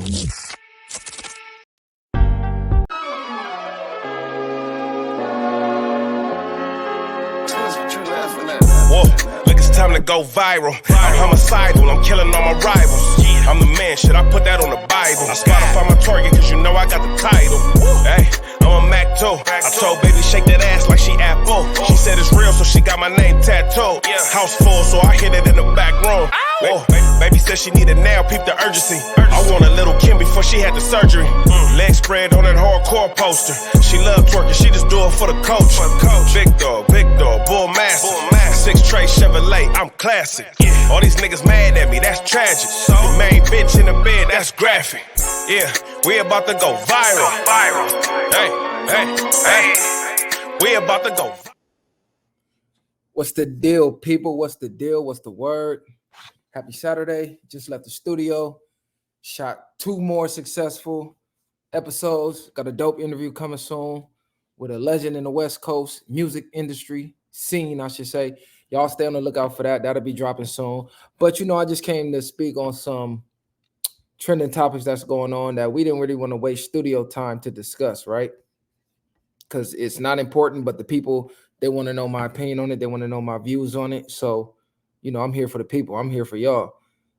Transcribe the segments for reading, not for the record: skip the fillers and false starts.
Whoa, look, it's time to go viral. I'm homicidal, I'm killing all my rivals. I'm the man, shit, I put that on the Bible. Spotify my target, cause you know I got the title. Hey, I'm a Mac too. I told baby shake that ass like she Apple. She said it's real, so she got my name tattooed. House full, so I hit it in the back room. Whoa, baby said she needed now, peep the urgency. I want a little Kim before she had the surgery. Leg spread on that hardcore poster. She love twerking, she just do it for the coach. Big dog, bull master. 6 tray Chevrolet, I'm classic. All these niggas mad at me, that's tragic. The main bitch in the bed, that's graphic. Yeah, we about to go viral. Hey, we about to go. What's the deal, people? What's the deal? What's the word? Happy Saturday. Just left the studio. Shot 2 more successful episodes. Got a dope interview coming soon with a legend in the West Coast music industry scene, I should say. Y'all stay on the lookout for that. That'll be dropping soon. But, you know, I just came to speak on some trending topics that's going on that we didn't really want to waste studio time to discuss, right? Because it's not important, but the people, they want to know my opinion on it. They want to know my views on it. So, you know, I'm here for the people. I'm here for y'all.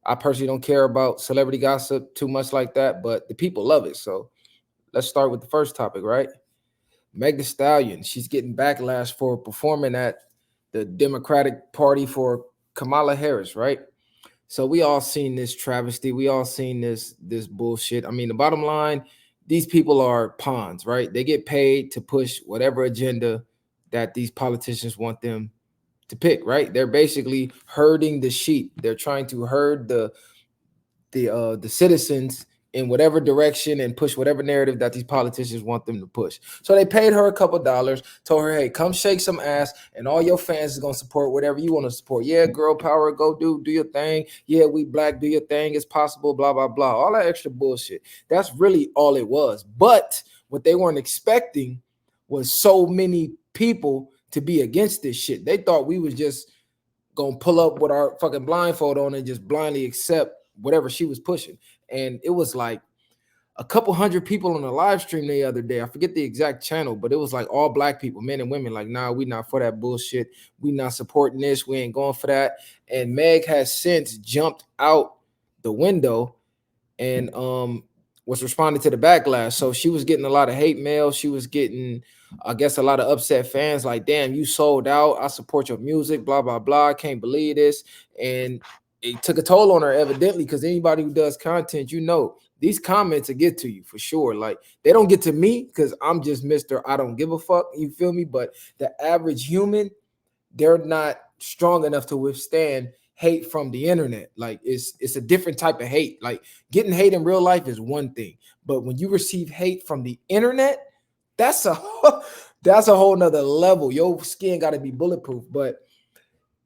I personally don't care about celebrity gossip too much like that, but the people love it. So let's start with the first topic, right? Meg The Stallion, she's getting backlash for performing at the Democratic Party for Kamala Harris, right? So we all seen this travesty. We all seen this bullshit. I mean, the bottom line, these people are pawns, right? They get paid to push whatever agenda that these politicians want them to pick, right? They're basically herding the sheep. They're trying to herd the citizens in whatever direction and push whatever narrative that these politicians want them to push. So they paid her a couple dollars, told her, hey, come shake some ass, and all your fans is going to support whatever you want to support. Yeah, girl power, go do your thing. Yeah, we black, do your thing. It's possible, blah, blah, blah. All that extra bullshit. That's really all it was. But what they weren't expecting was so many people to be against this shit. They thought we was just going to pull up with our fucking blindfold on and just blindly accept whatever she was pushing. And it was like a couple hundred people on the live stream the other day. I forget the exact channel, but it was like all black people, men and women, like, nah, we not for that bullshit. We not supporting this. We ain't going for that. And Meg has since jumped out the window and was responding to the backlash. So she was getting a lot of hate mail. She was getting, I guess, a lot of upset fans like, damn, you sold out. I support your music, blah, blah, blah. I can't believe this. And it took a toll on her, evidently, because anybody who does content, you know, these comments will get to you for sure. Like, they don't get to me because I'm just Mr. I don't give a fuck. You feel me? But the average human, they're not strong enough to withstand hate from the internet. Like, it's a different type of hate. Like, getting hate in real life is one thing, but when you receive hate from the internet, that's a whole nother level. Your skin got to be bulletproof. But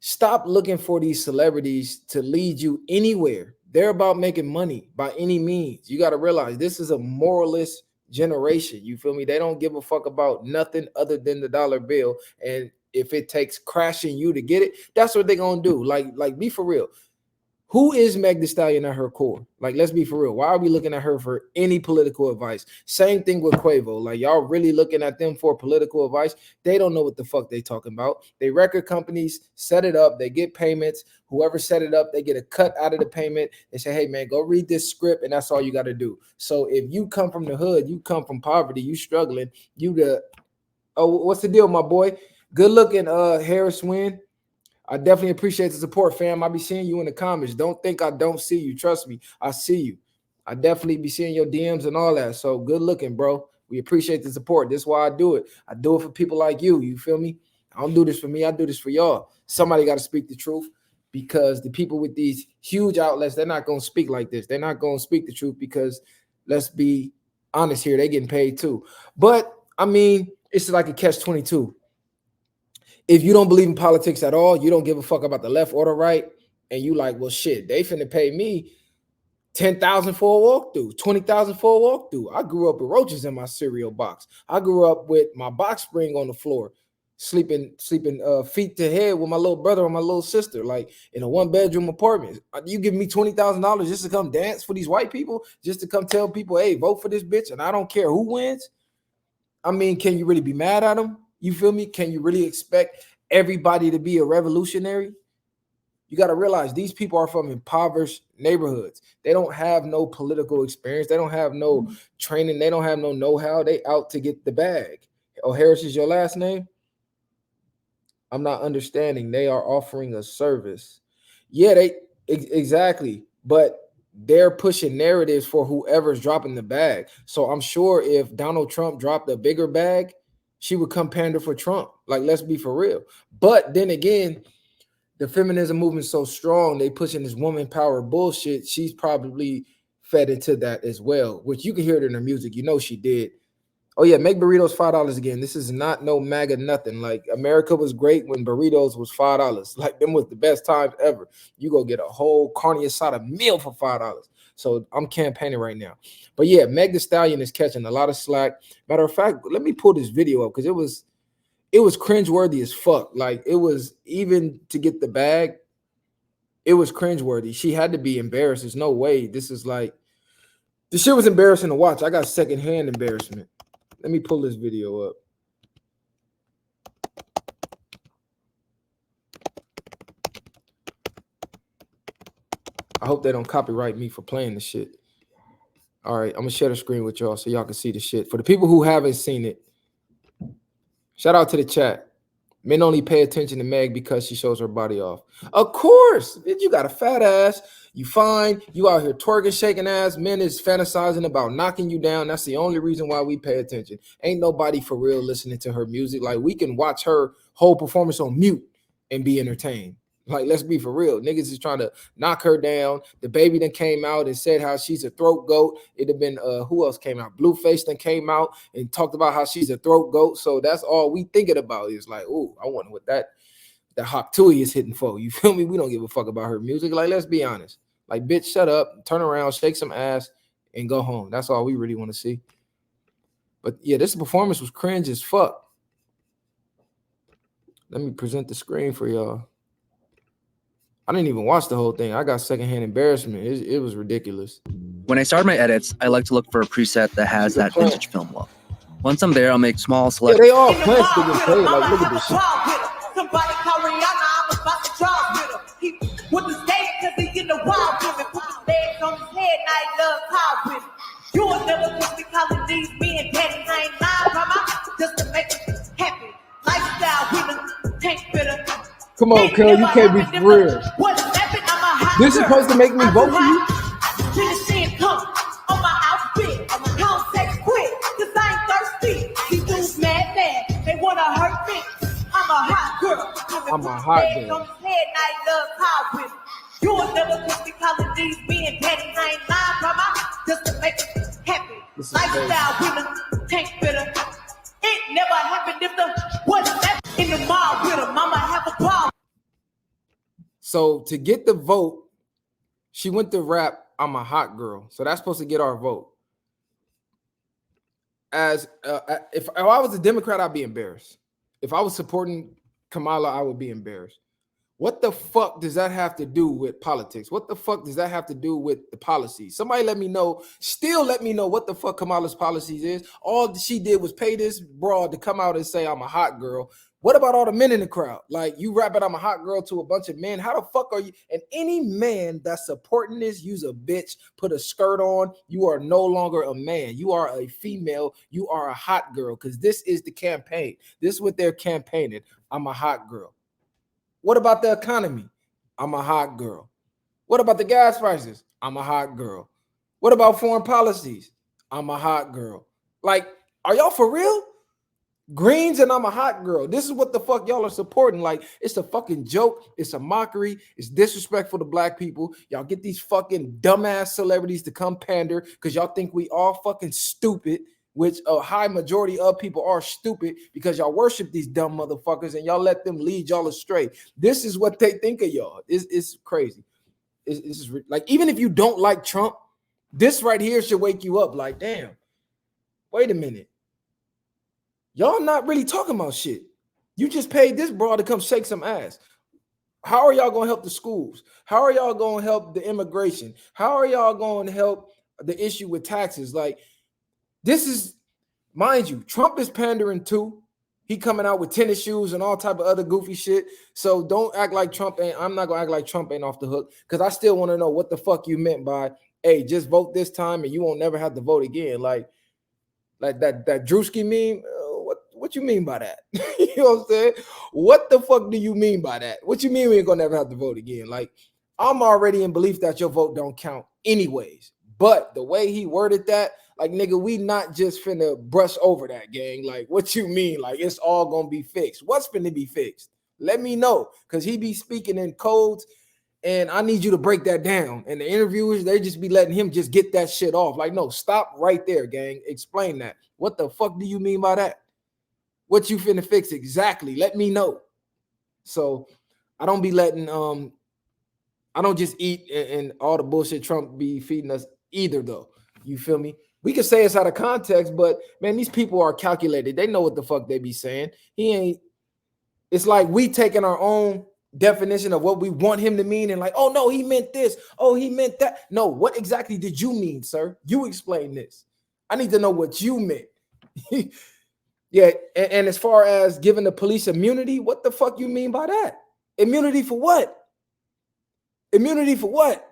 stop looking for these celebrities to lead you anywhere. They're about making money by any means. You got to realize this is a moralist generation. You feel me? They don't give a fuck about nothing other than the dollar bill. And if it takes crashing you to get it, that's what they're going to do. Like, be for real. Who is Meg The Stallion at her core? Like, let's be for real. Why are we looking at her for any political advice? Same thing with Quavo. Like, y'all really looking at them for political advice? They don't know what the fuck they talking about. They record companies set it up. They get payments. Whoever set it up, they get a cut out of the payment. They say, hey, man, go read this script, and that's all you got to do. So if you come from the hood, you come from poverty, you struggling, what's the deal, my boy? Good looking, Harris win. I definitely appreciate the support, fam. I be seeing you in the comments. Don't think I don't see you. Trust me, I see you. I definitely be seeing your DMs and all that. So good looking, bro. We appreciate the support. This is why I do it. I do it for people like you. You feel me? I don't do this for me. I do this for y'all. Somebody got to speak the truth, because the people with these huge outlets, they're not going to speak like this. They're not going to speak the truth because, let's be honest here, they're getting paid too. But, I mean, it's like a catch-22. If you don't believe in politics at all, you don't give a fuck about the left or the right, and you like, well, shit, they finna pay me $10,000 for a walkthrough, $20,000 for a walkthrough. I grew up with roaches in my cereal box. I grew up with my box spring on the floor. sleeping feet to head with my little brother or my little sister, like in a 1-bedroom apartment. You give me $20,000 just to come dance for these white people, just to come tell people, hey, vote for this bitch, and I don't care who wins. I mean, can you really be mad at them? You feel me? Can you really expect everybody to be a revolutionary? You got to realize these people are from impoverished neighborhoods. They don't have no political experience. They don't have no training. They don't have no know-how. They out to get the bag. Oh, Harris is your last name? I'm not understanding. They are offering a service. Yeah, exactly. But they're pushing narratives for whoever's dropping the bag. So I'm sure if Donald Trump dropped a bigger bag, she would come pander for Trump. Like, let's be for real. But then again, the feminism movement so strong, they pushing this woman power bullshit. She's probably fed into that as well, which you can hear it in her music. You know she did. Oh yeah, make burritos $5 again. This is not no MAGA nothing. Like, America was great when burritos was $5. Like, them was the best times ever. You go get a whole carne asada meal for $5. So I'm campaigning right now. But yeah, Meg The Stallion is catching a lot of slack. Matter of fact, let me pull this video up because it was cringeworthy as fuck. Like, it was, even to get the bag, it was cringeworthy. She had to be embarrassed. There's no way. This is like, this shit was embarrassing to watch. I got secondhand embarrassment. Let me pull this video up. I hope they don't copyright me for playing the shit. All right, I'm gonna share the screen with y'all so y'all can see the shit. For the people who haven't seen it, shout out to the chat. Men only pay attention to Meg because she shows her body off. Of course, you got a fat ass. You fine. You out here twerking, shaking ass. Men is fantasizing about knocking you down. That's the only reason why we pay attention. Ain't nobody for real listening to her music. Like, we can watch her whole performance on mute and be entertained. Like, let's be for real. Niggas is trying to knock her down. The baby that came out and said how she's a throat goat. It'd have been who else came out? Blueface that came out and talked about how she's a throat goat. So that's all we thinking about is like, oh, I wonder what that Hawk Tui is hitting for. You feel me? We don't give a fuck about her music. Like, let's be honest. Like, bitch, shut up, turn around, shake some ass, and go home. That's all we really want to see. But yeah, this performance was cringe as fuck. Let me present the screen for y'all. I didn't even watch the whole thing. I got secondhand embarrassment. It was ridiculous. When I start my edits, I like to look for a preset that has that vintage film look. Once I'm there, I'll make small selections. Yeah, they all plants to get paid. Like, look at this shit. Somebody call Rihanna, I'm about to draw with him. He with the stage because he in the wild with him. Put the legs on his head, and I love power with him. You will never catch me calling these men petty. I ain't lying, mama, just to make me happy. Lifestyle with a tank fitter. Come on, Kel, you can't be for real. This is supposed to make me vote for you? Come on my outfit. Don't say quit, cause I ain't thirsty. These dudes mad. They wanna hurt me. I'm a hot girl. I'm a hot girl. On his head, and I love power with him. You will never catch me calling these men petty. I ain't lying, mama, just to make me happy. Lifestyle with a tank fitter. It never happened if the wasn't in the mall with a mama have a ball. So to get the vote, she went to rap, I'm a hot girl. So that's supposed to get our vote. As if I was a Democrat, I'd be embarrassed. If I was supporting Kamala, I would be embarrassed. What the fuck does that have to do with politics? What the fuck does that have to do with the policies? Somebody let me know. Still let me know what the fuck Kamala's policies is. All she did was pay this broad to come out and say, I'm a hot girl. What about all the men in the crowd? Like, you rapping I'm a hot girl to a bunch of men. How the fuck are you? And any man that's supporting this, use a bitch, put a skirt on. You are no longer a man. You are a female. You are a hot girl, because this is the campaign. This is what they're campaigning. I'm a hot girl. What about the economy? I'm a hot girl. What about the gas prices? I'm a hot girl. What about foreign policies? I'm a hot girl. Like, are y'all for real? Greens and I'm a hot girl. This is what the fuck y'all are supporting. Like, it's a fucking joke. It's a mockery. It's disrespectful to black people. Y'all get these fucking dumbass celebrities to come pander because y'all think we all fucking stupid, which a high majority of people are stupid because y'all worship these dumb motherfuckers and y'all let them lead y'all astray. This is what they think of y'all. It's crazy. This is like, even if you don't like Trump, this right here should wake you up. Like, damn, wait a minute. Y'all not really talking about shit. You just paid this broad to come shake some ass. How are y'all going to help the schools? How are y'all going to help the immigration? How are y'all going to help the issue with taxes? Like, this is, mind you, Trump is pandering too. He coming out with tennis shoes and all type of other goofy shit. So don't act like Trump ain't, I'm not going to act like Trump ain't off the hook, because I still want to know what the fuck you meant by, hey, just vote this time and you won't never have to vote again. Like that Drewski meme, what you mean by that? You know what I'm saying? What the fuck do you mean by that? What you mean we ain't gonna never have to vote again? Like, I'm already in belief that your vote don't count anyways. But the way he worded that, like, nigga, we not just finna brush over that, gang. Like, what you mean? Like, it's all gonna be fixed. What's finna be fixed? Let me know, because he be speaking in codes, and I need you to break that down. And the interviewers, they just be letting him just get that shit off. Like, no, stop right there, gang. Explain that. What the fuck do you mean by that? What you finna fix exactly? Let me know. So I don't be letting I don't just eat and all the bullshit Trump be feeding us either, though. You feel me? We can say it's out of context, but man, these people are calculated. They know what the fuck they be saying. He ain't. It's like we taking our own definition of what we want him to mean and like, oh no, he meant this. Oh, he meant that. No, what exactly did you mean, sir? You explain this. I need to know what you meant. Yeah, and as far as giving the police immunity, what the fuck you mean by that? Immunity for what? Immunity for what?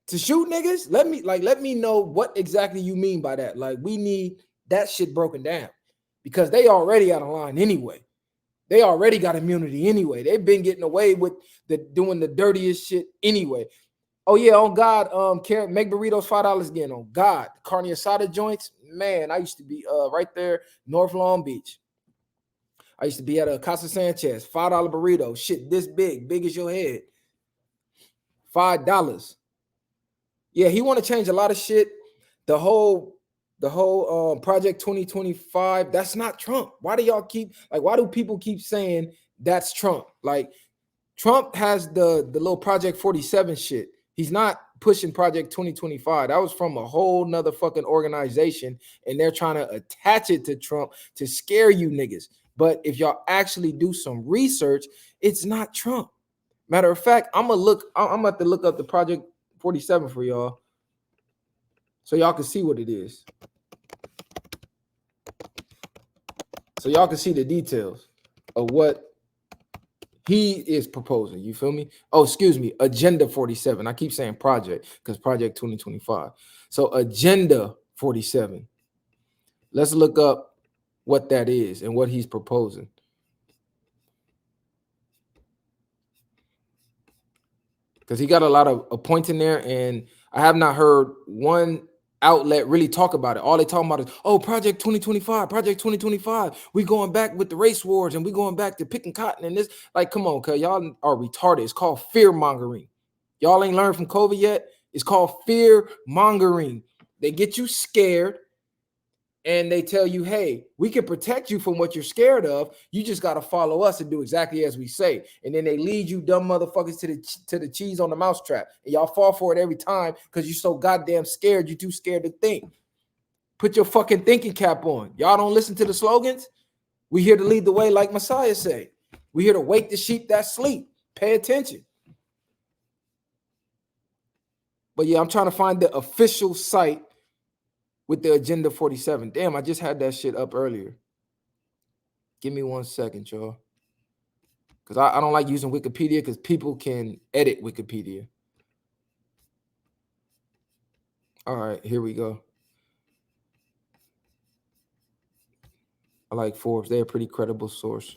To shoot niggas? Let me know what exactly you mean by that. Like, we need that shit broken down, because they already out of line anyway. They already got immunity anyway. They've been getting away with doing the dirtiest shit anyway. Oh yeah, on God, make burritos $5 again. On God, carne asada joints, man. I used to be right there, North Long Beach. I used to be at a Casa Sanchez, $5 burrito, shit this big as your head, $5. Yeah, he want to change a lot of shit. The whole Project 2025, that's not Trump. Why do people keep saying that's Trump? Like, Trump has the little Project 47 shit. He's not pushing Project 2025. That was from a whole nother fucking organization, and they're trying to attach it to Trump to scare you niggas. But if y'all actually do some research, it's not Trump. Matter of fact, I'm gonna have to look up the Project 47 for y'all, so y'all can see what it is. So y'all can see the details of what he is proposing. You feel me? Oh, excuse me, Agenda 47. I keep saying project because Project 2025. So Agenda 47. Let's look up what that is and what he's proposing. Because he got a lot of points in there, and I have not heard one outlet really talk about it. All they talking about is, oh, Project 2025, Project 2025. We going back with the race wars, and we going back to picking cotton and this. Like, come on, cuz y'all are retarded. It's called fear mongering. Y'all ain't learned from COVID yet. It's called fear mongering. They get you scared, and they tell you, hey, we can protect you from what you're scared of. You just got to follow us and do exactly as we say. And then they lead you dumb motherfuckers to the cheese on the mousetrap. And y'all fall for it every time because you're so goddamn scared. You're too scared to think. Put your fucking thinking cap on. Y'all don't listen to the slogans? We here to lead the way, like Messiah say. We here to wake the sheep that sleep. Pay attention. But yeah, I'm trying to find the official site with the Agenda 47. Damn, I just had that shit up earlier. Give me 1 second, y'all. Because I don't like using Wikipedia because people can edit Wikipedia. All right, here we go. I like Forbes. They're a pretty credible source.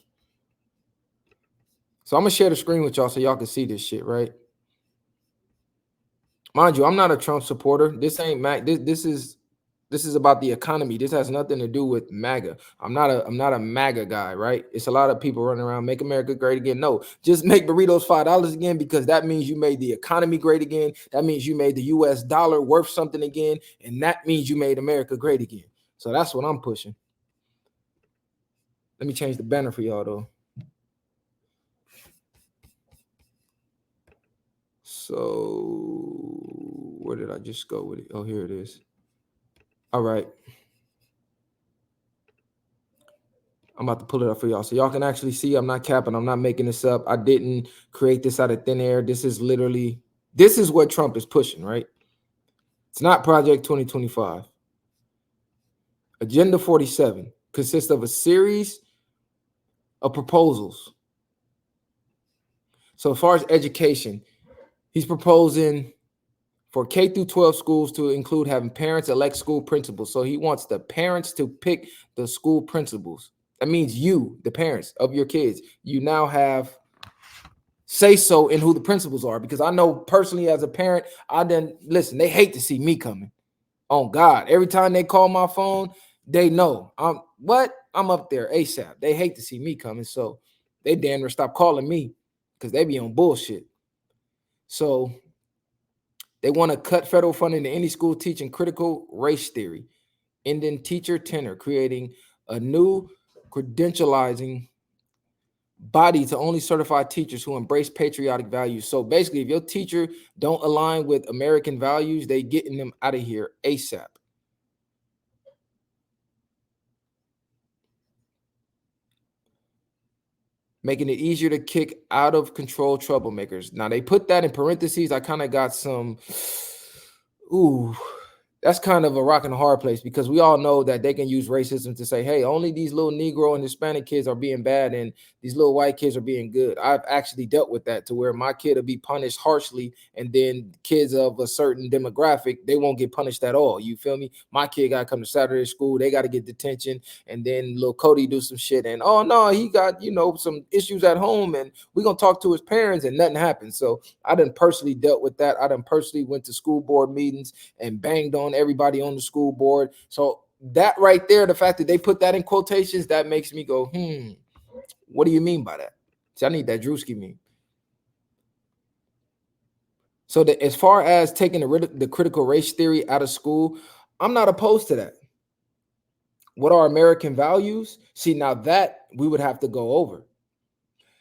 So I'm going to share the screen with y'all so y'all can see this shit, right? Mind you, I'm not a Trump supporter. This ain't Mac. This is about the economy. This has nothing to do with MAGA. I'm not a MAGA guy, right? It's a lot of people running around, make America great again. No, just make burritos $5 again, because that means you made the economy great again. That means you made the US dollar worth something again. And that means you made America great again. So that's what I'm pushing. Let me change the banner for y'all though. So where did I just go with it? Oh, here it is. All right. I'm about to pull it up for y'all so y'all can actually see. I'm not capping. I'm not making this up. I didn't create this out of thin air. This is what Trump is pushing, right? It's not Project 2025. Agenda 47 consists of a series of proposals. So as far as education, he's proposing for K through 12 schools to include having parents elect school principals. So he wants the parents to pick the school principals. That means you, the parents of your kids, you now have say so in who the principals are. Because I know personally as a parent, they hate to see me coming. Oh God, every time they call my phone, they know I'm up there ASAP. They hate to see me coming. So they damn near stop calling me because they be on bullshit. So they want to cut federal funding to any school teaching critical race theory, ending teacher tenure, creating a new credentializing body to only certify teachers who embrace patriotic values. So basically, if your teacher don't align with American values, they getting them out of here ASAP. Making it easier to kick out of control troublemakers. Now they put that in parentheses. I kind of got some, that's kind of a rock and a hard place because we all know that they can use racism to say, hey, only these little Negro and Hispanic kids are being bad and these little white kids are being good. I've actually dealt with that to where my kid will be punished harshly and then kids of a certain demographic, they won't get punished at all. You feel me? My kid got to come to Saturday school. They got to get detention and then little Cody do some shit and, oh, no, he got, some issues at home and we're going to talk to his parents and nothing happened. So I done personally dealt with that. I done personally went to school board meetings and banged on everybody on the school board. So that right there, the fact that they put that in quotations, that makes me go, what do you mean by that? See, I need that Drewski meme. So as far as taking the critical race theory out of school, I'm not opposed to that. What are American values? See, now that we would have to go over.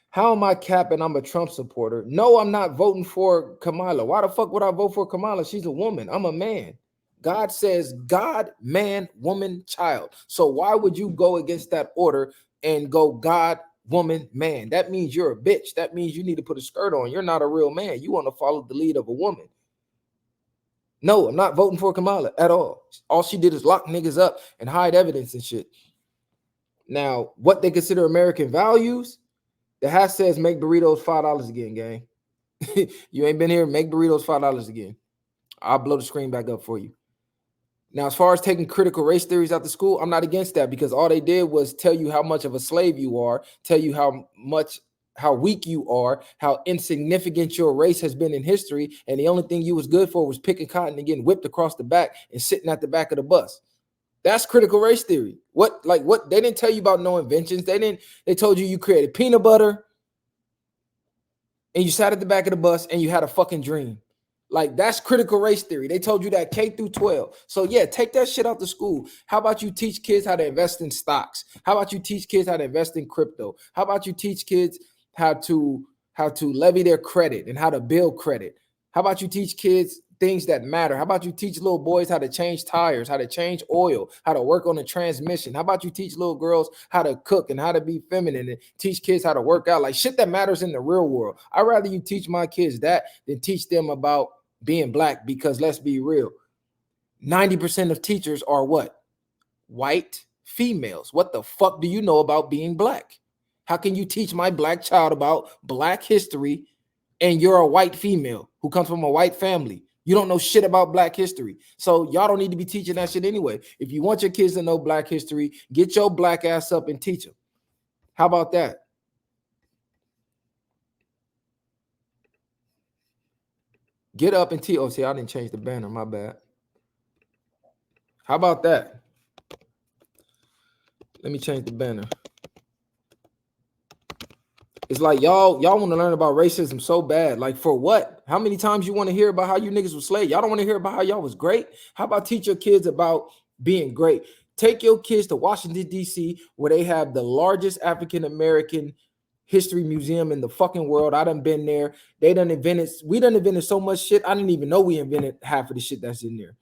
How am I capping? I'm a Trump supporter. No, I'm not voting for Kamala. Why the fuck would I vote for Kamala? She's a woman. I'm a man. God says God, man, woman, child. So why would you go against that order and go God, woman, man? That means you're a bitch. That means you need to put a skirt on. You're not a real man. You want to follow the lead of a woman. No, I'm not voting for Kamala at all. All she did is lock niggas up and hide evidence and shit. Now, what they consider American values, the hash says make burritos $5 again, gang. You ain't been here, make burritos $5 again. I'll blow the screen back up for you. Now, as far as taking critical race theories out the school, I'm not against that because all they did was tell you how much of a slave you are, tell you how weak you are, how insignificant your race has been in history, and the only thing you was good for was picking cotton and getting whipped across the back and sitting at the back of the bus. That's critical race theory. What they didn't tell you about no inventions. They told you created peanut butter and you sat at the back of the bus and you had a fucking dream. Like, that's critical race theory. They told you that K through 12. So yeah, take that shit out to school. How about you teach kids how to invest in stocks? How about you teach kids how to invest in crypto? How about you teach kids how to levy their credit and how to build credit? How about you teach kids things that matter? How about you teach little boys how to change tires, how to change oil, how to work on the transmission? How about you teach little girls how to cook and how to be feminine and teach kids how to work out? Like shit that matters in the real world. I'd rather you teach my kids that than teach them about being black, because let's be real, 90% of teachers are what? White females. What the fuck do you know about being black? How can you teach my black child about black history and you're a white female who comes from a white family? You don't know shit about black history. So y'all don't need to be teaching that shit anyway. If you want your kids to know black history, get your black ass up and teach them. How about that? Get up and teach. Oh, see, I didn't change the banner. My bad. How about that? Let me change the banner. It's like y'all want to learn about racism so bad. Like, for what? How many times you want to hear about how you niggas was slaves? Y'all don't want to hear about how y'all was great? How about teach your kids about being great? Take your kids to Washington, D.C., where they have the largest African-American history museum in the fucking world. I done been there. We done invented so much shit. I didn't even know we invented half of the shit that's in there.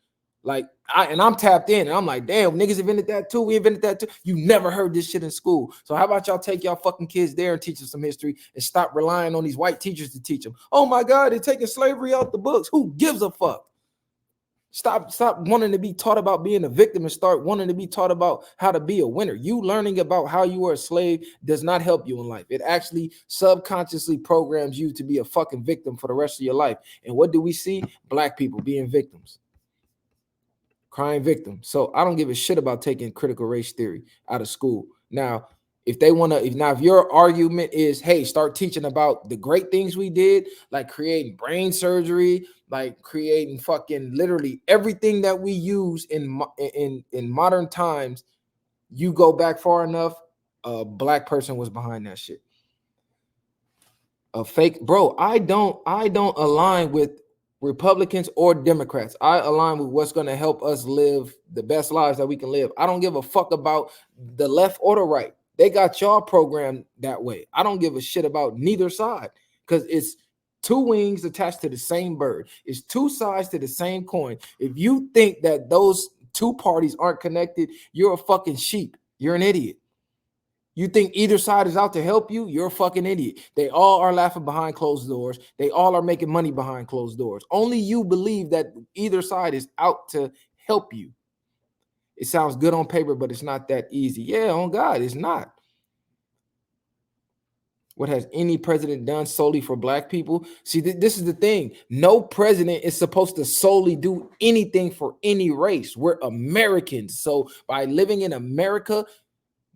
Like, I'm tapped in, and I'm like, damn, niggas invented that too. We invented that too. You never heard this shit in school. So how about y'all take y'all fucking kids there and teach them some history and stop relying on these white teachers to teach them? Oh my God, they're taking slavery out the books. Who gives a fuck? Stop wanting to be taught about being a victim and start wanting to be taught about how to be a winner. You learning about how you were a slave does not help you in life. It actually subconsciously programs you to be a fucking victim for the rest of your life. And what do we see? Black people being victims. Crying victim. So I don't give a shit about taking critical race theory out of school. Now, if they want to, if your argument is, hey, start teaching about the great things we did, like creating brain surgery, like creating fucking literally everything that we use in modern times, you go back far enough, a black person was behind that shit. A fake, bro. I don't align with Republicans or Democrats. I align with what's going to help us live the best lives that we can live. I don't give a fuck about the left or the right. They got y'all programmed that way. I don't give a shit about neither side because it's two wings attached to the same bird. It's two sides to the same coin. If you think that those two parties aren't connected, you're a fucking sheep. You're an idiot. You think either side is out to help you? You're a fucking idiot. They all are laughing behind closed doors. They all are making money behind closed doors. Only you believe that either side is out to help you. It sounds good on paper, but it's not that easy. Yeah, on God, it's not. What has any president done solely for black people? See, this is the thing. No president is supposed to solely do anything for any race. We're Americans. So by living in America,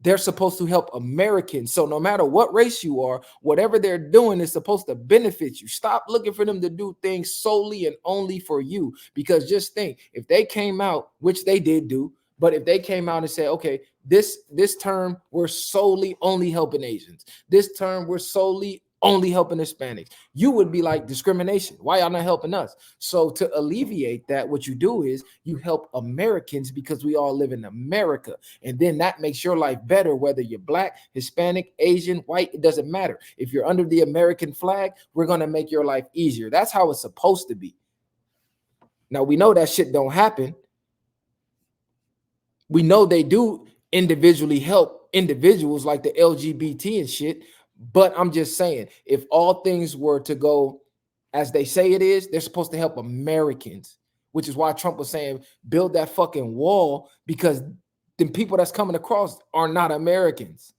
they're supposed to help Americans. So no matter what race you are, whatever they're doing is supposed to benefit you. Stop looking for them to do things solely and only for you. Because just think, if they came out, which they did do, but if they came out and said, okay, this term, we're solely only helping Asians. This term, we're solely only helping Hispanics. You would be like, discrimination. Why y'all not helping us? So to alleviate that, what you do is you help Americans because we all live in America. And then that makes your life better, whether you're black, Hispanic, Asian, white, it doesn't matter. If you're under the American flag, we're going to make your life easier. That's how it's supposed to be. Now, we know that shit don't happen. We know they do individually help individuals like the LGBT and shit. But I'm just saying, if all things were to go as they say it is, they're supposed to help Americans, which is why Trump was saying, build that fucking wall, because the people that's coming across are not Americans.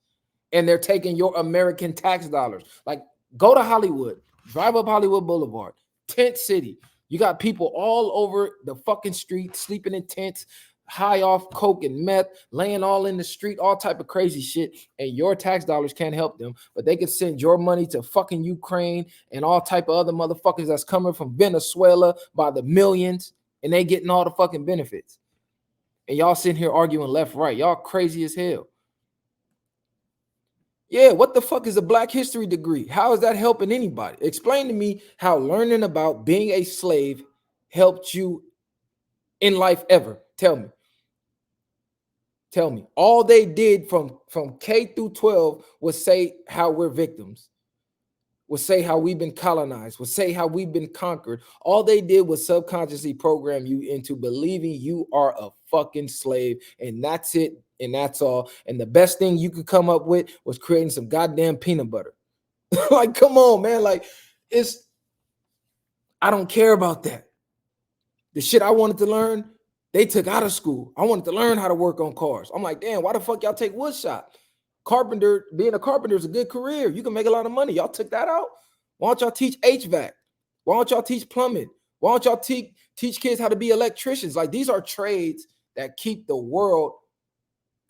And they're taking your American tax dollars. Like, go to Hollywood, drive up Hollywood Boulevard, tent city. You got people all over the fucking street, sleeping in tents, high off coke and meth, laying all in the street, all type of crazy shit, and your tax dollars can't help them, but they could send your money to fucking Ukraine and all type of other motherfuckers that's coming from Venezuela by the millions, and they getting all the fucking benefits. And y'all sitting here arguing left, right. Y'all crazy as hell. Yeah, what the fuck is a Black History degree? How is that helping anybody? Explain to me how learning about being a slave helped you in life ever. Tell me. Tell me. All they did from K through 12 was say how we're victims, was say how we've been colonized, was say how we've been conquered. All they did was subconsciously program you into believing you are a fucking slave, and that's it, and that's all. And the best thing you could come up with was creating some goddamn peanut butter. Like, come on, man. Like, I don't care about that. The shit I wanted to learn, they took out of school. I wanted to learn how to work on cars. I'm like, damn, why the fuck y'all take wood shop? Carpenter, being a carpenter is a good career. You can make a lot of money. Y'all took that out. Why don't y'all teach HVAC? Why don't y'all teach plumbing? Why don't y'all teach kids how to be electricians? Like, these are trades that keep the world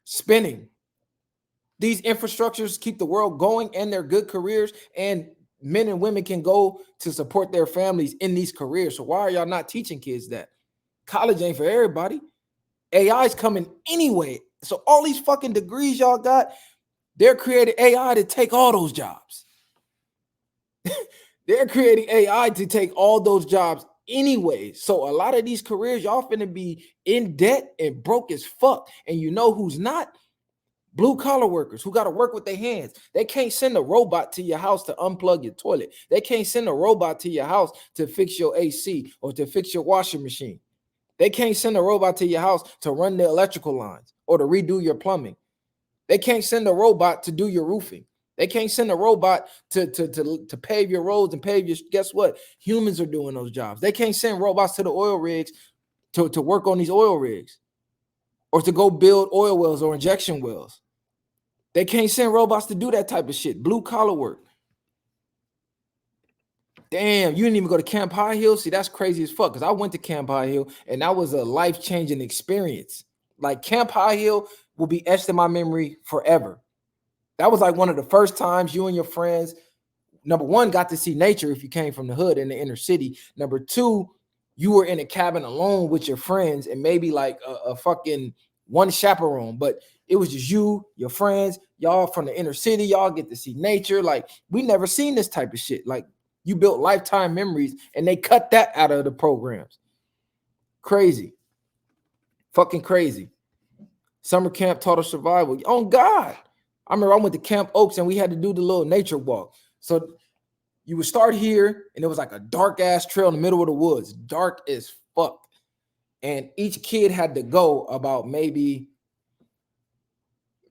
spinning. These infrastructures keep the world going, and they're good careers, and men and women can go to support their families in these careers. So why are y'all not teaching kids that? College ain't for everybody. AI is coming anyway. So all these fucking degrees y'all got, they're creating AI to take all those jobs. They're creating AI to take all those jobs anyway. So a lot of these careers, y'all finna be in debt and broke as fuck. And you know who's not? Blue collar workers who got to work with their hands. They can't send a robot to your house to unplug your toilet. They can't send a robot to your house to fix your AC or to fix your washing machine. They can't send a robot to your house to run the electrical lines or to redo your plumbing. They can't send a robot to do your roofing. They can't send a robot to pave your roads and pave your, guess what? Humans are doing those jobs. They can't send robots to the oil rigs to work on these oil rigs or to go build oil wells or injection wells. They can't send robots to do that type of shit. Blue collar work. Damn, you didn't even go to Camp High Hill? See, that's crazy as fuck because I went to Camp High Hill and that was a life-changing experience. Like Camp High Hill will be etched in my memory forever. That was like one of the first times you and your friends, number one, got to see nature if you came from the hood in the inner city. Number two, you were in a cabin alone with your friends and maybe like a fucking one chaperone, but it was just you, your friends, y'all from the inner city, y'all get to see nature. Like we never seen this type of shit. Like you built lifetime memories and they cut that out of the programs. Crazy. Fucking crazy. Summer camp taught us survival. Oh God. I remember I went to Camp Oaks and we had to do the little nature walk. So you would start here and it was like a dark ass trail in the middle of the woods, dark as fuck. And each kid had to go about maybe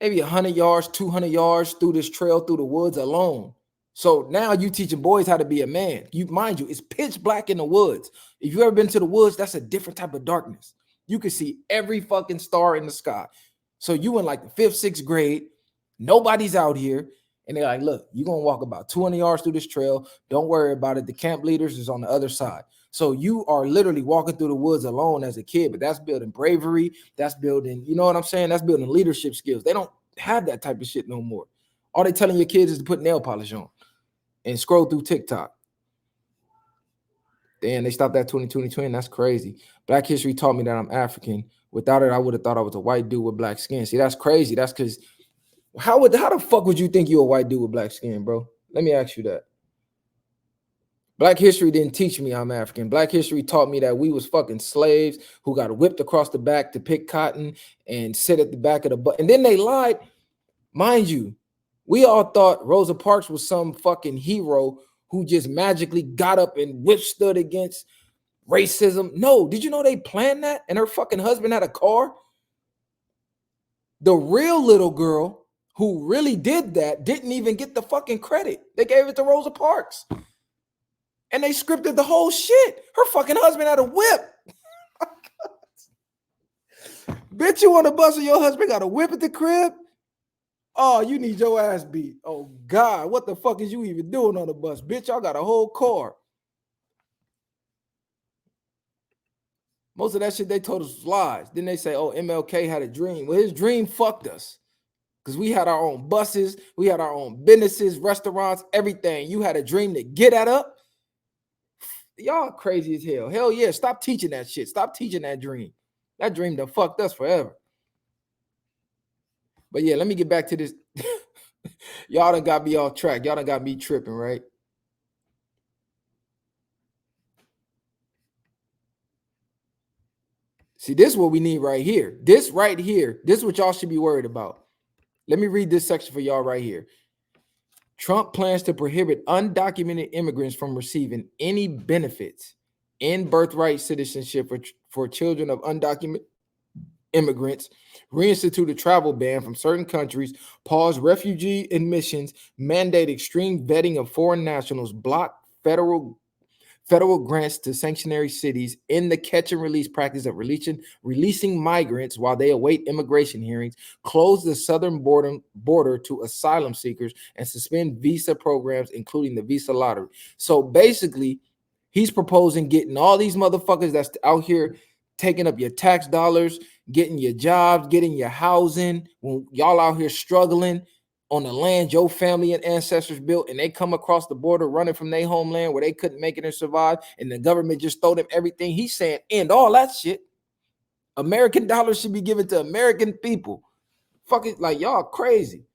100 yards, 200 yards through this trail through the woods alone. So now you teaching boys how to be a man. Mind you, it's pitch black in the woods. If you've ever been to the woods, that's a different type of darkness. You can see every fucking star in the sky. So you in like the 5th, 6th grade, nobody's out here. And they're like, look, you're going to walk about 200 yards through this trail. Don't worry about it. The camp leaders is on the other side. So you are literally walking through the woods alone as a kid, but that's building bravery. That's building, you know what I'm saying? That's building leadership skills. They don't have that type of shit no more. All they telling your kids is to put nail polish on and scroll through TikTok. Damn, they stopped that 2020. That's crazy. Black history taught me that I'm African. Without it, I would have thought I was a white dude with black skin. See, that's crazy. That's because how the fuck would you think you're a white dude with black skin, bro? Let me ask you that. Black history didn't teach me I'm African. Black history taught me that we was fucking slaves who got whipped across the back to pick cotton and sit at the back of the butt. And then they lied. Mind you, we all thought Rosa Parks was some fucking hero who just magically got up and withstood against racism. No, did you know they planned that? And her fucking husband had a car? The real little girl who really did that didn't even get the fucking credit. They gave it to Rosa Parks. And they scripted the whole shit. Her fucking husband had a whip. Bitch, you on the bus and your husband got a whip at the crib? Oh, you need your ass beat. Oh, God, what the fuck is you even doing on the bus? Bitch, y'all got a whole car. Most of that shit they told us was lies. Then they say, oh, MLK had a dream. Well, his dream fucked us. Because we had our own buses. We had our own businesses, restaurants, everything. You had a dream to get that up. Y'all crazy as hell. Hell yeah, stop teaching that shit. Stop teaching that dream. That dream done fucked us forever. But yeah, let me get back to this. Y'all done got me off track. Y'all done got me tripping, right? See, this is what we need right here. This right here. This is what y'all should be worried about. Let me read this section for y'all right here. Trump plans to prohibit undocumented immigrants from receiving any benefits in birthright citizenship for children of undocumented immigrants, reinstitute a travel ban from certain countries, pause refugee admissions, mandate extreme vetting of foreign nationals, block federal grants to sanctuary cities, in the catch and release practice of releasing migrants while they await immigration hearings, close the southern border to asylum seekers, and suspend visa programs, including the visa lottery. So basically, he's proposing getting all these motherfuckers that's out here taking up your tax dollars, getting your jobs, getting your housing, when y'all out here struggling on the land your family and ancestors built, and they come across the border running from their homeland where they couldn't make it and survive, and the government just throw them everything. He's saying end all that shit. American dollars should be given to American people. Fuck it, like y'all crazy.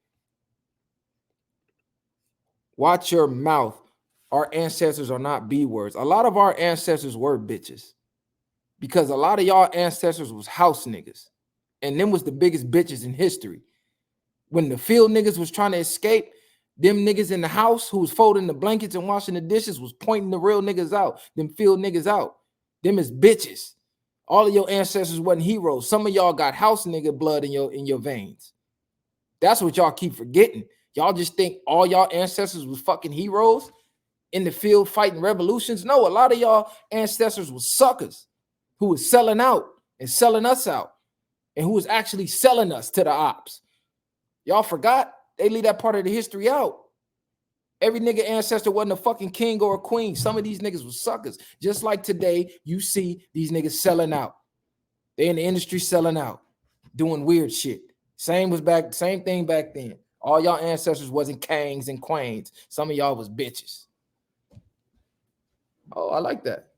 Watch your mouth. Our ancestors are not B words. A lot of our ancestors were bitches, because a lot of y'all ancestors was house niggas, and them was the biggest bitches in history. When the field niggas was trying to escape, them niggas in the house who was folding the blankets and washing the dishes was pointing the real niggas out, them field niggas out. Them is bitches. All of your ancestors wasn't heroes. Some of y'all got house nigga blood in your veins. That's what y'all keep forgetting. Y'all just think all y'all ancestors was fucking heroes in the field fighting revolutions. No, a lot of y'all ancestors was suckers who was selling out and selling us out and who was actually selling us to the ops. Y'all forgot? They leave that part of the history out. Every nigga ancestor wasn't a fucking king or a queen. Some of these niggas was suckers. Just like today, you see these niggas selling out. They in the industry selling out, doing weird shit. Same thing back then. All y'all ancestors wasn't kings and queens. Some of y'all was bitches. Oh, I like that.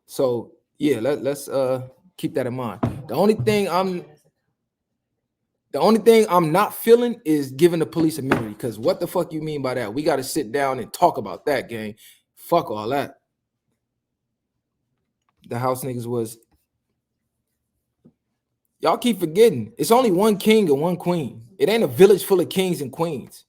So yeah, let's keep that in mind. The only thing I'm not feeling is giving the police immunity, because what the fuck you mean by that? We got to sit down and talk about that, gang. Fuck all that. The house niggas was. Y'all keep forgetting. It's only one king and one queen. It ain't a village full of kings and queens.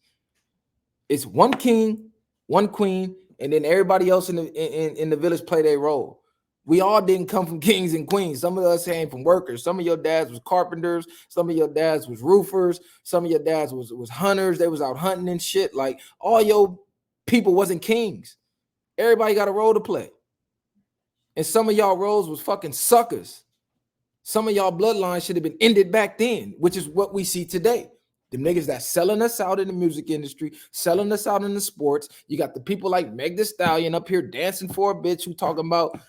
It's one king, one queen, and then everybody else in the village play their role. We all didn't come from kings and queens. Some of us came from workers. Some of your dads was carpenters. Some of your dads was roofers. Some of your dads was hunters. They was out hunting and shit. Like, all your people wasn't kings. Everybody got a role to play. And some of y'all roles was fucking suckers. Some of y'all bloodlines should have been ended back then, which is what we see today. The niggas that selling us out in the music industry, selling us out in the sports. You got the people like Meg The Stallion up here dancing for a bitch who talking about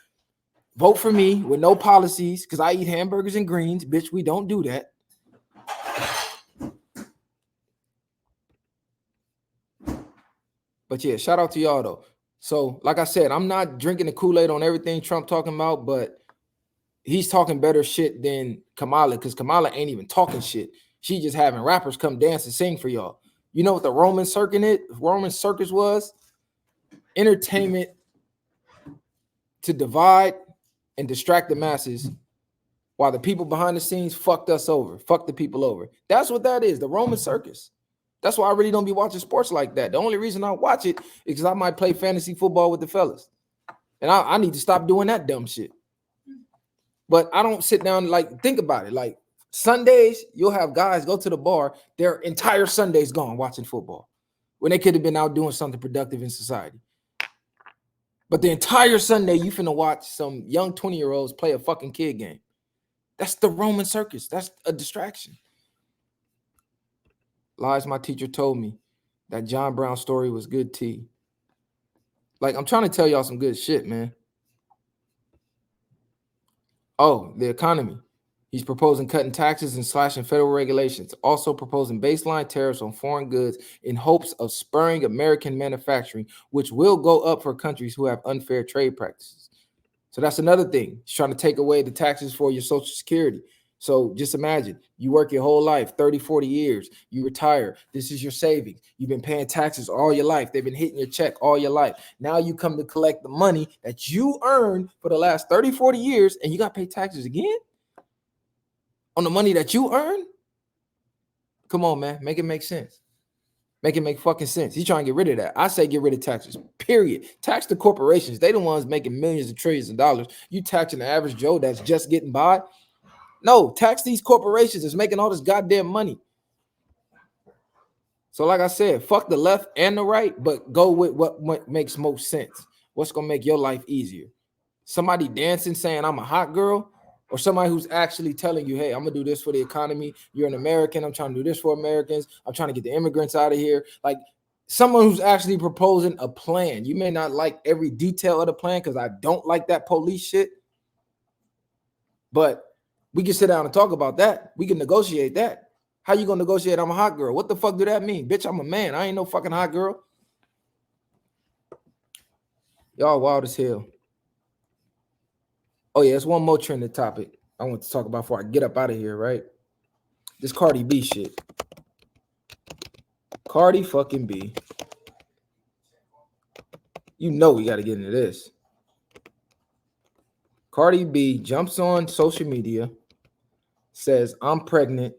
vote for me with no policies because I eat hamburgers and greens. Bitch, we don't do that. But yeah, shout out to y'all though. So like I said, I'm not drinking the Kool-Aid on everything Trump talking about, but he's talking better shit than Kamala, because Kamala ain't even talking shit. She just having rappers come dance and sing for y'all. You know what the Roman circus was? Entertainment to divide and distract the masses while the people behind the scenes fucked us over, fucked the people over. That's what that is, the Roman circus. That's why I really don't be watching sports like that. The only reason I watch it is because I might play fantasy football with the fellas. And I need to stop doing that dumb shit. But I don't sit down, like, think about it. Like, Sundays, you'll have guys go to the bar, their entire Sunday's gone watching football when they could have been out doing something productive in society. But the entire Sunday, you finna watch some young 20-year-olds play a fucking kid game. That's the Roman circus. That's a distraction. Lies my teacher told me. That John Brown story was good tea. Like, I'm trying to tell y'all some good shit, man. Oh, the economy. He's proposing cutting taxes and slashing federal regulations, also proposing baseline tariffs on foreign goods in hopes of spurring American manufacturing, which will go up for countries who have unfair trade practices. So that's another thing. He's trying to take away the taxes for your Social Security. So just imagine, you work your whole life, 30, 40 years, you retire. This is your savings. You've been paying taxes all your life. They've been hitting your check all your life. Now you come to collect the money that you earned for the last 30, 40 years, and you got to pay taxes again on the money that you earn? Come on, man. Make it make sense. Make it make fucking sense. He's trying to get rid of that. I say get rid of taxes, period. Tax the corporations. They the ones making millions and trillions of dollars. You taxing the average Joe that's just getting by? No, tax these corporations that's making all this goddamn money. So like I said, fuck the left and the right, but go with what makes most sense. What's going to make your life easier? Somebody dancing saying I'm a hot girl, or somebody who's actually telling you, hey, I'm going to do this for the economy. You're an American. I'm trying to do this for Americans. I'm trying to get the immigrants out of here. Like someone who's actually proposing a plan. You may not like every detail of the plan because I don't like that police shit, but we can sit down and talk about that. We can negotiate that. How you going to negotiate? I'm a hot girl. What the fuck do that mean? Bitch, I'm a man. I ain't no fucking hot girl. Y'all wild as hell. Oh, yeah, it's one more trending topic I want to talk about before I get up out of here, right? This Cardi B shit. Cardi fucking B. You know we got to get into this. Cardi B jumps on social media, says, I'm pregnant,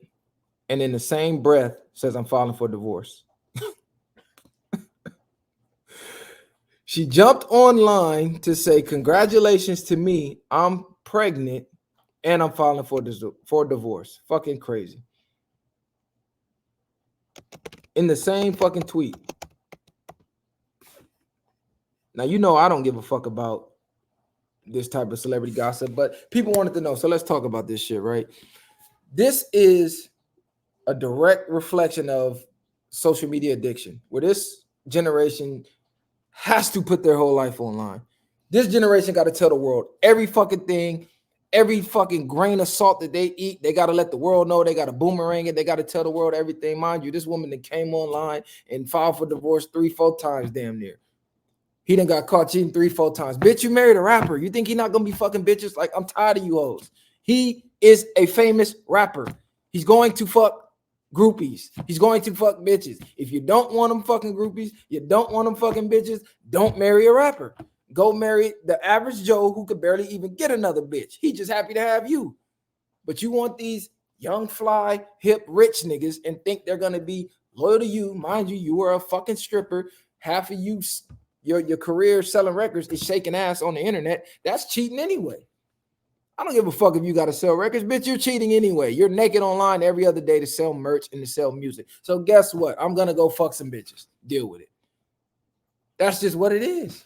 and in the same breath says, I'm filing for divorce. She jumped online to say, congratulations to me. I'm pregnant and I'm filing for divorce. Fucking crazy. In the same fucking tweet. Now, you know I don't give a fuck about this type of celebrity gossip, but people wanted to know. So let's talk about this shit, right? This is a direct reflection of social media addiction, where this generation has to put their whole life online. This generation got to tell the world every fucking thing, every fucking grain of salt that they eat. They got to let the world know. They got to boomerang it. They got to tell the world everything. Mind you, this woman that came online and filed for divorce 3-4 times damn near. He done got caught cheating 3-4 times. Bitch, you married a rapper. You think he not going to be fucking bitches? Like, I'm tired of you hoes. He is a famous rapper. He's going to fuck groupies. He's going to fuck bitches. If you don't want them fucking groupies, you don't want them fucking bitches, don't marry a rapper. Go marry the average Joe who could barely even get another bitch. He just happy to have you. But you want these young, fly, hip, rich niggas and think they're going to be loyal to you. Mind you, you are a fucking stripper. Half of you, your career selling records is shaking ass on the internet. That's cheating anyway. I don't give a fuck if you got to sell records, bitch. You're cheating anyway. You're naked online every other day to sell merch and to sell music. So guess what? I'm going to go fuck some bitches. Deal with it. That's just what it is.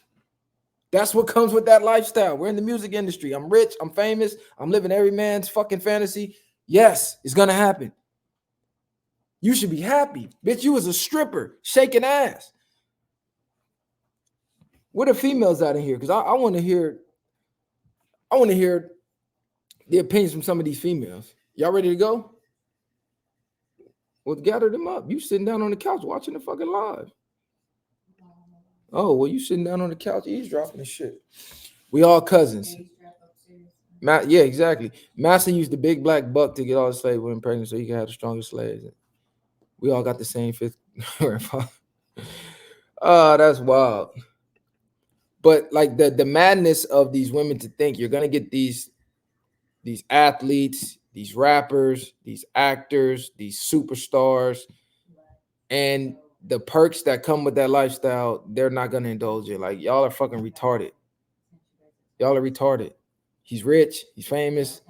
That's what comes with that lifestyle. We're in the music industry. I'm rich. I'm famous. I'm living every man's fucking fantasy. Yes, it's going to happen. You should be happy. Bitch, you was a stripper shaking ass. What are females out in here? Because I want to hear the opinions from some of these females. Y'all ready to go? Well, gather them up. You sitting down on the couch watching the fucking live. Oh, well, you sitting down on the couch eavesdropping and shit. We all cousins. Yeah, exactly. Master used the big black buck to get all the slave women pregnant so he could have the strongest slaves. We all got the same fifth grandfather. Oh, that's wild. But like the madness of these women to think you're gonna get these athletes, these rappers, these actors, these superstars, and the perks that come with that lifestyle, they're not gonna indulge in. Like, y'all are fucking retarded. Y'all are retarded. He's rich, he's famous,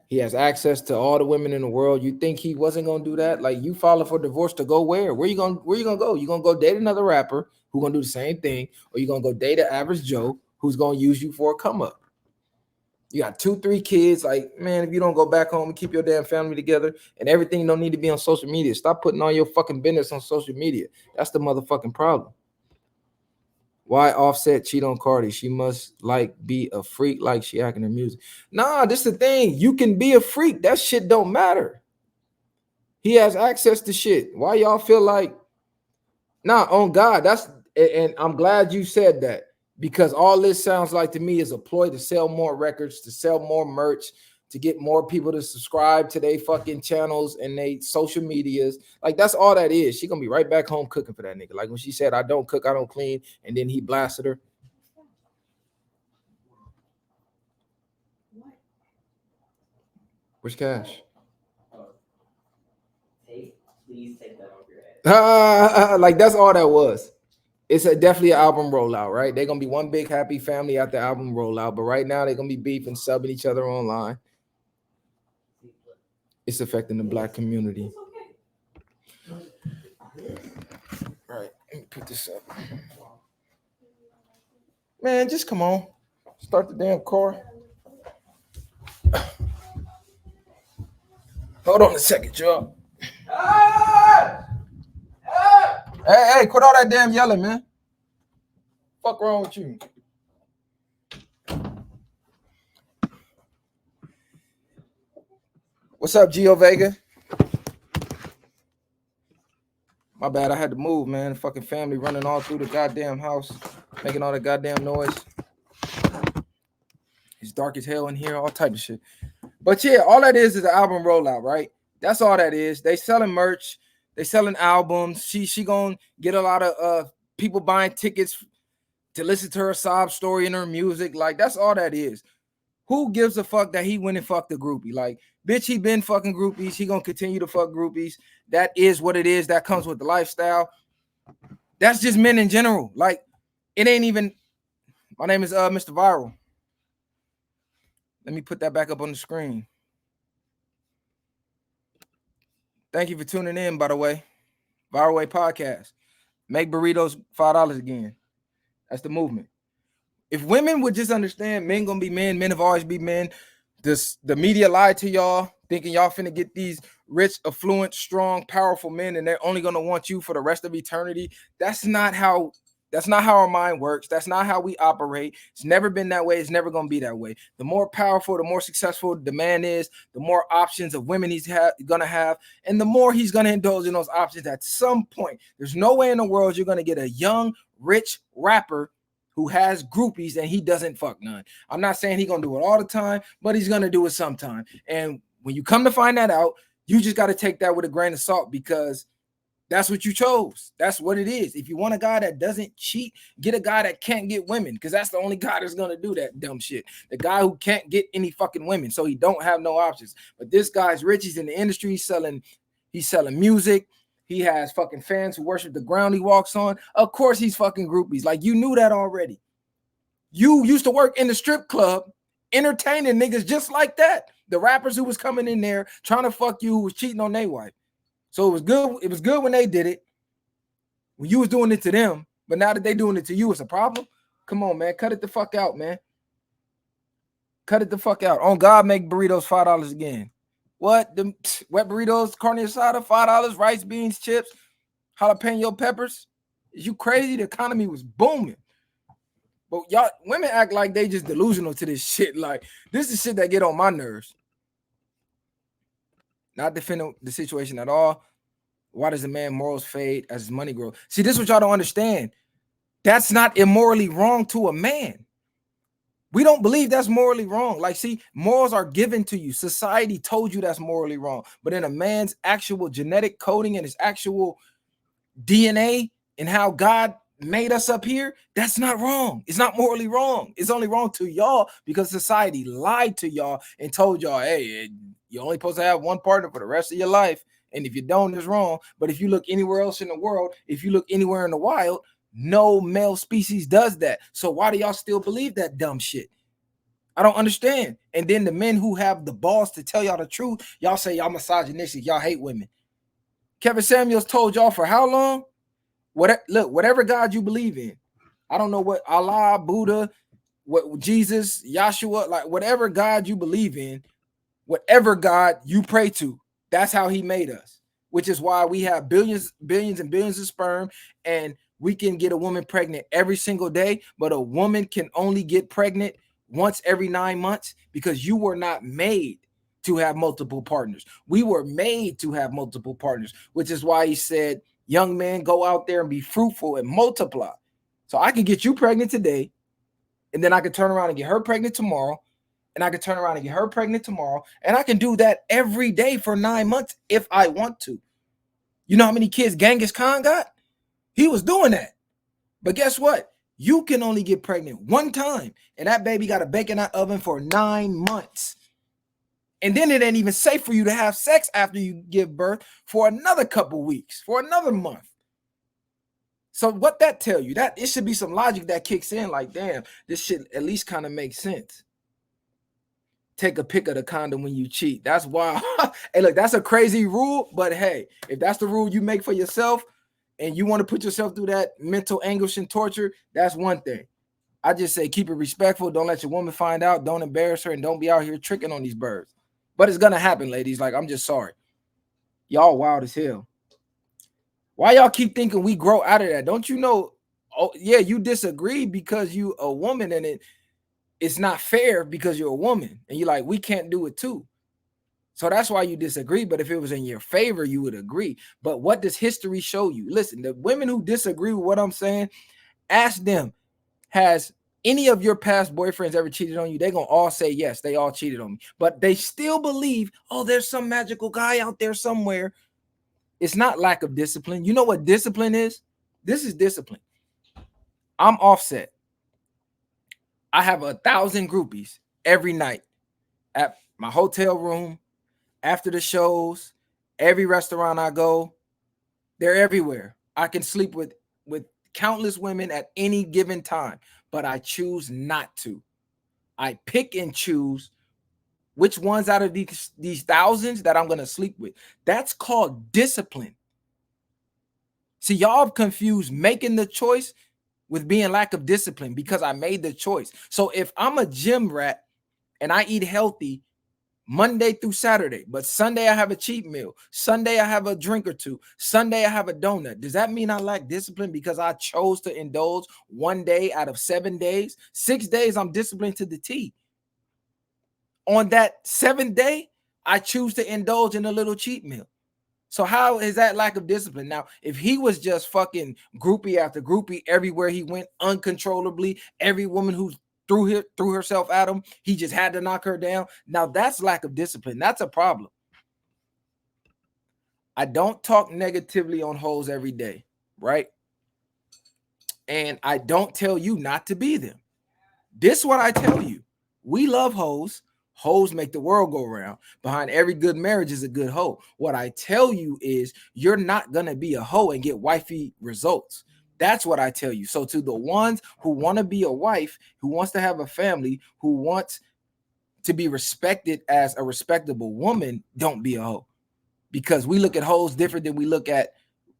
he has access to all the women in the world. You think he wasn't gonna do that? Like, you filing for divorce to go where? Where you gonna go? You gonna go date another rapper who's gonna do the same thing, or you gonna go date an average Joe who's gonna use you for a come up? You got 2-3 kids. Like, man, if you don't go back home and keep your damn family together, and everything don't need to be on social media. Stop putting all your fucking business on social media. That's the motherfucking problem. Why Offset cheat on Cardi? She must like be a freak like she acting her music. Nah, this is the thing. You can be a freak. That shit don't matter. He has access to shit. Why y'all feel like, nah, on God, and I'm glad you said that. Because all this sounds like to me is a ploy to sell more records, to sell more merch, to get more people to subscribe to their fucking channels and they social medias. Like, that's all that is. She gonna be right back home cooking for that nigga. Like when she said, I don't cook, I don't clean, and then he blasted her. Where's Cash? Please take that off your head. Like, that's all that was. It's definitely an album rollout, right? They're gonna be one big happy family at the album rollout, but right now they're gonna be beefing, subbing each other online. It's affecting the black community. Right, let me put this up. Man, just come on. Start the damn car. Hold on a second, y'all. Hey, quit all that damn yelling, man. Fuck wrong with you? What's up, Gio Vega? My bad, I had to move, man. Fucking family running all through the goddamn house, making all that goddamn noise. It's dark as hell in here, all type of shit. But yeah, all that is an album rollout, right? That's all that is. They selling merch, they selling albums. She gonna get a lot of people buying tickets to listen to her sob story and her music. Like, that's all that is. Who gives a fuck that he went and fucked a groupie? Like, bitch, he been fucking groupies. He gonna continue to fuck groupies. That is what it is. That comes with the lifestyle. That's just men in general. Like, it ain't even My name is Mr. Viral. Let me put that back up on the screen. Thank you for tuning in, by the way. Viral Way Podcast. Make burritos $5 again. That's the movement. If women would just understand men gonna be men, men have always been men. The media lied to y'all, thinking y'all finna get these rich, affluent, strong, powerful men, and they're only gonna want you for the rest of eternity. That's not how our mind works. That's not how we operate. It's never been that way. It's never gonna be that way. The more powerful, the more successful the man is, the more options of women he's gonna have, and the more he's gonna indulge in those options at some point. There's no way in the world you're gonna get a young, rich rapper who has groupies and he doesn't fuck none. I'm not saying he's gonna do it all the time, but he's gonna do it sometime. And when you come to find that out, you just got to take that with a grain of salt, because that's what you chose. That's what it is. If you want a guy that doesn't cheat, get a guy that can't get women, because that's the only guy that's gonna do that dumb shit. The guy who can't get any fucking women, so he don't have no options. But this guy's rich. He's in the industry. He's selling music. He has fucking fans who worship the ground he walks on. Of course he's fucking groupies. Like, you knew that already. You used to work in the strip club entertaining niggas just like that. The rappers who was coming in there trying to fuck you, who was cheating on their wife. So it was good. It was good when they did it, when you was doing it to them. But now that they doing it to you, it's a problem. Come on, man. Cut it the fuck out, man. Cut it the fuck out. On God, make burritos $5 again. What? The wet burritos, carne asada, $5, rice, beans, chips, jalapeno peppers. Is you crazy? The economy was booming. But y'all, women act like they just delusional to this shit. Like, this is shit that get on my nerves. Not defending the situation at all. Why does a man morals fade as his money grows? See, this is what y'all don't understand. That's not immorally wrong to a man. We don't believe that's morally wrong. Like, see, morals are given to you. Society told you that's morally wrong. But in a man's actual genetic coding and his actual DNA and how God made us up here, that's not wrong. It's not morally wrong. It's only wrong to y'all because society lied to y'all and told y'all, hey, you're only supposed to have one partner for the rest of your life. And if you don't, it's wrong. But if you look anywhere else in the world, if you look anywhere in the wild, no male species does that. So why do y'all still believe that dumb shit? I don't understand. And then the men who have the balls to tell y'all the truth, y'all say y'all misogynistic, y'all hate women. Kevin Samuels told y'all for how long? Whatever God you believe in. I don't know what Allah, Buddha, what Jesus, Yahshua, like whatever God you believe in, whatever God you pray to, that's how he made us. Which is why we have billions and billions of sperm, and we can get a woman pregnant every single day, but a woman can only get pregnant once every 9 months, because you were not made to have multiple partners. We were made to have multiple partners, which is why he said, young men, go out there and be fruitful and multiply. So I can get you pregnant today, and then I can turn around and get her pregnant tomorrow, and I can turn around and get her pregnant tomorrow, and I can do that every day for 9 months if I want to. You know how many kids Genghis Khan got? He was doing that. But guess what? You can only get pregnant one time, and that baby got to bake in that oven for 9 months. And then it ain't even safe for you to have sex after you give birth for another couple weeks, for another month. So what that tell you? That it should be some logic that kicks in like, damn, this shit at least kind of makes sense. Take a pic of the condom when you cheat. That's wild. Hey, look, that's a crazy rule, but hey, if that's the rule you make for yourself and you want to put yourself through that mental anguish and torture, that's one thing. I just say keep it respectful. Don't let your woman find out. Don't embarrass her, and don't be out here tricking on these birds. But it's going to happen, ladies. Like, I'm just sorry. Y'all wild as hell. Why y'all keep thinking we grow out of that? Don't you know? Oh, yeah, you disagree because you a woman, and it's not fair because you're a woman. And you're like, we can't do it too. So that's why you disagree. But if it was in your favor, you would agree. But what does history show you? Listen, the women who disagree with what I'm saying, ask them, has any of your past boyfriends ever cheated on you? They're going to all say, yes, they all cheated on me. But they still believe, oh, there's some magical guy out there somewhere. It's not lack of discipline. You know what discipline is? This is discipline. I'm Offset. I have 1,000 groupies every night at my hotel room, after the shows, every restaurant I go. They're everywhere. I can sleep with countless women at any given time. but I choose not to. I pick and choose which ones out of these thousands that I'm going to sleep with. That's called discipline. See, y'all confused making the choice with being lack of discipline because I made the choice. So if I'm a gym rat and I eat healthy Monday through Saturday, but Sunday I have a cheat meal, Sunday I have a drink or two, Sunday I have a donut, does that mean I lack discipline because I chose to indulge one day out of 7 days? 6 days I'm disciplined to the T. On that 7th day, I choose to indulge in a little cheat meal. So how is that lack of discipline? Now, if he was just fucking groupie after groupie everywhere he went uncontrollably, every woman who threw herself at him, he just had to knock her down. Now that's lack of discipline. That's a problem. I don't talk negatively on hoes every day, right? And I don't tell you not to be them. This is what I tell you. We love hoes. Hoes make the world go round. Behind every good marriage is a good hoe. What I tell you is you're not going to be a hoe and get wifey results. That's what I tell you. So to the ones who want to be a wife, who wants to have a family, who wants to be respected as a respectable woman, don't be a hoe. Because we look at hoes different than we look at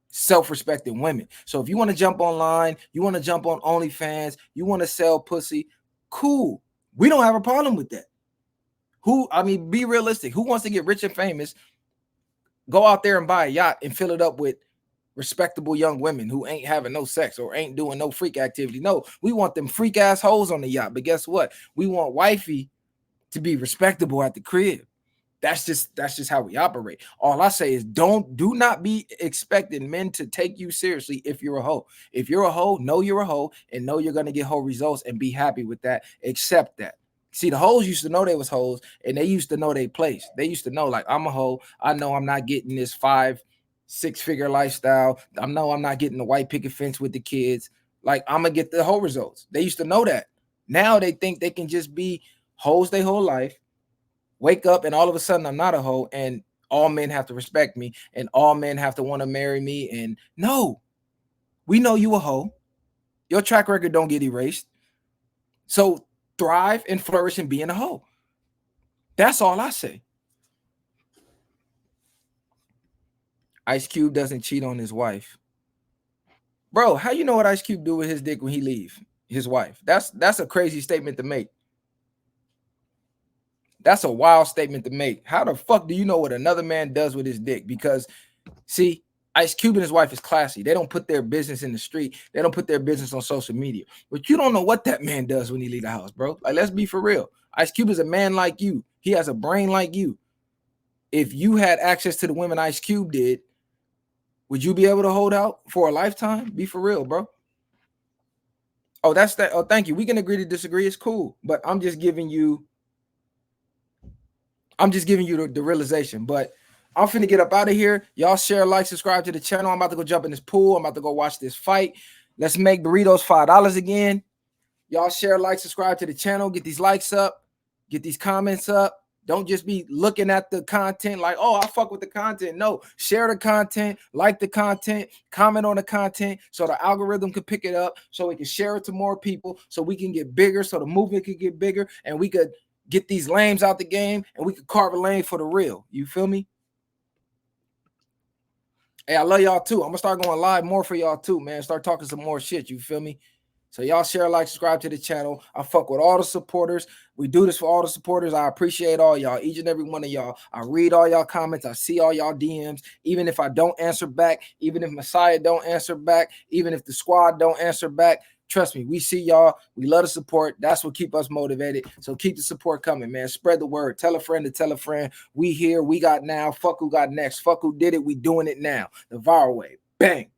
self-respecting women. So if you want to jump online, you want to jump on OnlyFans, you want to sell pussy, cool. We don't have a problem with that. Be realistic. Who wants to get rich and famous, go out there and buy a yacht and fill it up with respectable young women who ain't having no sex or ain't doing no freak activity? No, we want them freak ass hoes on the yacht. But guess what? We want wifey to be respectable at the crib. That's just how we operate. All I say is do not be expecting men to take you seriously if you're a hoe. If you're a hoe, know you're a hoe and know you're going to get hoe results and be happy with that. Accept that. See, the hoes used to know they was hoes and they used to know their place. They used to know, like, I'm a hoe. I know I'm not getting this 5-6 figure lifestyle. I know I'm not getting the white picket fence with the kids. Like, I'm going to get the hoe results. They used to know that. Now they think they can just be hoes their whole life, wake up, and all of a sudden I'm not a hoe and all men have to respect me and all men have to want to marry me. And no, we know you a hoe. Your track record don't get erased. So thrive and flourish in being a hoe. That's all I say. Ice Cube doesn't cheat on his wife. Bro, how you know what Ice Cube do with his dick when he leave his wife? That's a crazy statement to make. That's a wild statement to make. How the fuck do you know what another man does with his dick? Because, see, Ice Cube and his wife is classy. They don't put their business in the street. They don't put their business on social media. But you don't know what that man does when he leave the house, bro. Like, let's be for real. Ice Cube is a man like you. He has a brain like you. If you had access to the women Ice Cube did, would you be able to hold out for a lifetime? Be for real, bro. Oh, that's that. Oh, thank you. We can agree to disagree. It's cool. But I'm just giving you the realization. But I'm finna get up out of here. Y'all share, like, subscribe to the channel. I'm about to go jump in this pool. I'm about to go watch this fight. Let's make burritos $5 again. Y'all share, like, subscribe to the channel. Get these likes up. Get these comments up. Don't just be looking at the content like, oh, I fuck with the content. No, share the content, like the content, comment on the content so the algorithm can pick it up, so we can share it to more people, so we can get bigger, so the movement can get bigger, and we could get these lames out the game, and we could carve a lane for the real. You feel me? Hey, I love y'all too. I'm gonna start going live more for y'all too, man. Start talking some more shit. You feel me? So y'all share, like, subscribe to the channel. I fuck with all the supporters. We do this for all the supporters. I appreciate all y'all, each and every one of y'all. I read all y'all comments. I see all y'all DMs. Even if I don't answer back, even if Messiah don't answer back, even if the squad don't answer back, trust me, we see y'all. We love the support. That's what keep us motivated. So keep the support coming, man. Spread the word. Tell a friend to tell a friend. We here. We got now. Fuck who got next. Fuck who did it. We doing it now. The viral way. Bang.